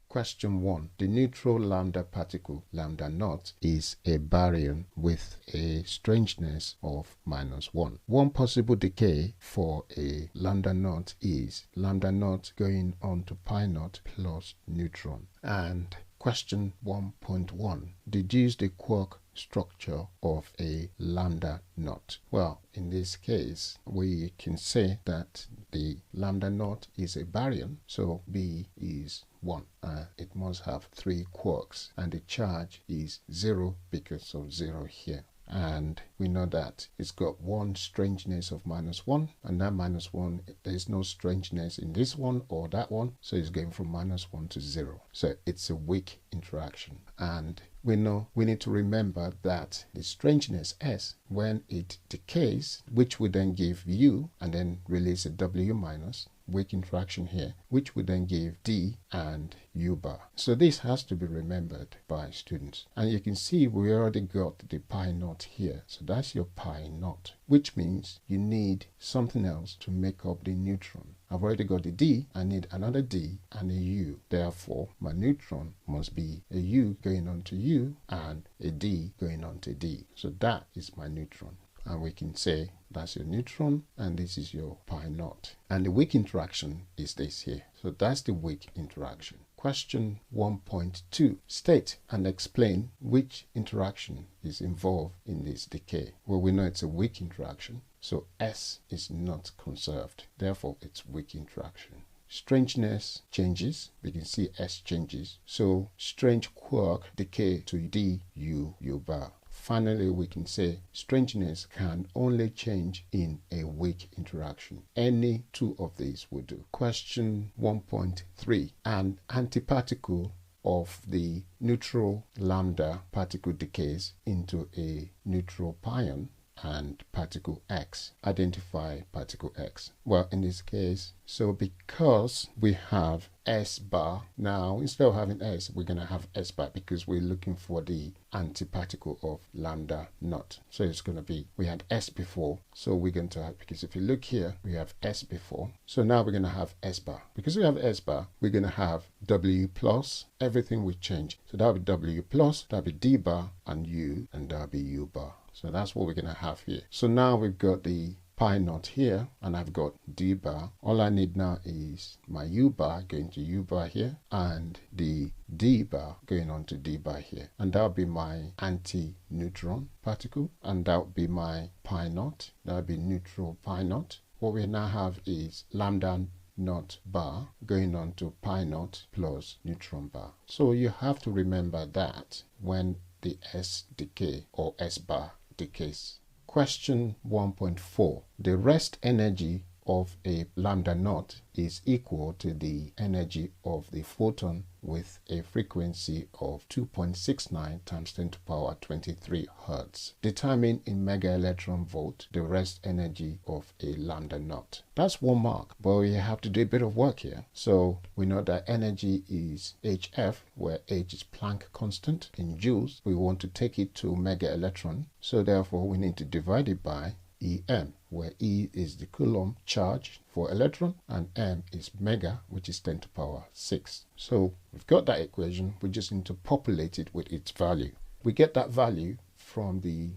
Question 1. The neutral lambda particle, lambda naught, is a baryon with a strangeness of -1. One possible decay for a lambda naught is lambda naught going on to pi naught plus neutron. And question 1.1. Deduce the quark structure of a lambda naught. Well, in this case, we can say that the lambda naught is a baryon, so B is 1. It must have 3 quarks, and the charge is 0 because of 0 here. And we know that it's got one strangeness of -1, and that -1, there's no strangeness in this one or that one, so it's going from -1 to 0. So it's a weak interaction. And we know we need to remember that the strangeness S, when it decays, which would then give U and then release a W minus, weak interaction here, which would then give D and U bar. So this has to be remembered by students. And you can see we already got the pi naught here. So that's your pi naught, which means you need something else to make up the neutron. I've already got the D, I need another D and a U. Therefore, my neutron must be a U going on to U and a D going on to D. So that is my neutron. And we can say that's your neutron and this is your pi naught. And the weak interaction is this here. So that's the weak interaction. Question 1.2. State and explain which interaction is involved in this decay. Well, we know it's a weak interaction, so S is not conserved. Therefore, it's weak interaction. Strangeness changes. We can see S changes. So strange quark decay to D, U, U bar. Finally, we can say strangeness can only change in a weak interaction. Any two of these will do. Question 1.3. An antiparticle of the neutral lambda particle decays into a neutral pion and particle X. Identify particle X. Well, in this case, so because we have S bar, now instead of having S, we're going to have S bar because we're looking for the antiparticle of lambda naught. So it's going to be, we had S before, so we're going to have, because if you look here, we have S before. So now we're going to have S bar. Because we have S bar, we're going to have W plus, everything will change. So that'll be W plus, that'll be D bar and U, and that'll be U bar. So that's what we're going to have here. So now we've got the pi naught here, and I've got D bar. All I need now is my U bar going to U bar here, and the D bar going on to D bar here. And that'll be my anti-neutron particle, and that'll be my pi naught. That'll be neutral pi naught. What we now have is lambda naught bar going on to pi naught plus neutron bar. So you have to remember that when the S decay or S bar decays. Question 1.4. The rest energy of a lambda naught is equal to the energy of the photon with a frequency of 2.69 times 10 to the power 23 Hertz. Determine in mega electron volt the rest energy of a lambda naught. That's 1 mark, but we have to do a bit of work here. So we know that energy is HF, where H is Planck constant in joules. We want to take it to mega electron, so therefore we need to divide it by EM, where E is the Coulomb charge for electron and M is mega, which is 10 to the power 6. So we've got that equation, we just need to populate it with its value. We get that value from the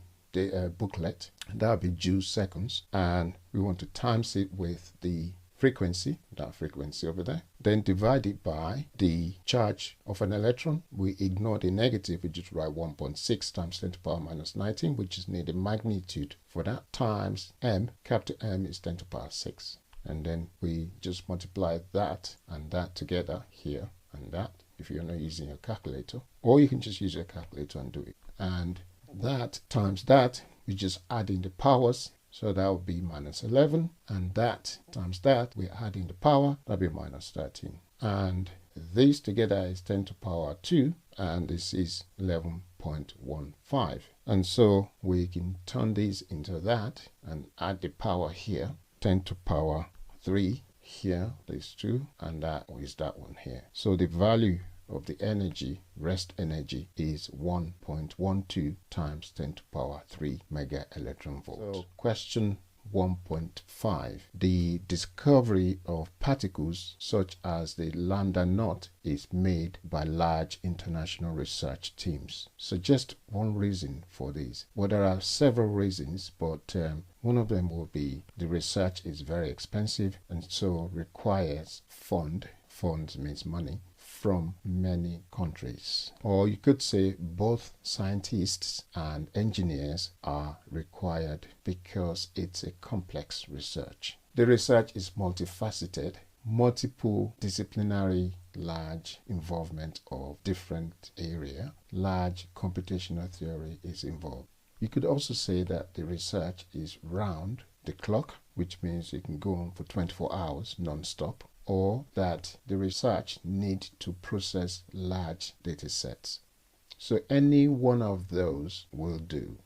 booklet, that would be joules seconds, and we want to times it with the frequency, that frequency over there, then divide it by the charge of an electron. We ignore the negative, we just write 1.6 times 10 to the power minus 19, which is near the magnitude for that, times M, capital M is 10 to the power 6. And then we just multiply that and that together here and that, if you're not using your calculator, or you can just use your calculator and do it. And that times that, we just add in the powers. So that would be minus 11, and that times that, we add in the power, that'll be minus 13. And these together is 10 to the power 2, and this is 11.15. And so we can turn these into that and add the power here, 10 to the power 3 here, these two, and that is that one here. So the value of the energy, rest energy, is 1.12 times 10 to the power 3 mega electron volt. So question 1.5. The discovery of particles such as the lambda naught is made by large international research teams. So just one reason for this. Well, there are several reasons, but one of them will be the research is very expensive and so requires funds means money, from many countries. Or you could say both scientists and engineers are required because it's a complex research. The research is multifaceted, multiple disciplinary, large involvement of different area, large computational theory is involved. You could also say that the research is round the clock, which means it can go on for 24 hours non-stop, or that the research needs to process large data sets. So any one of those will do.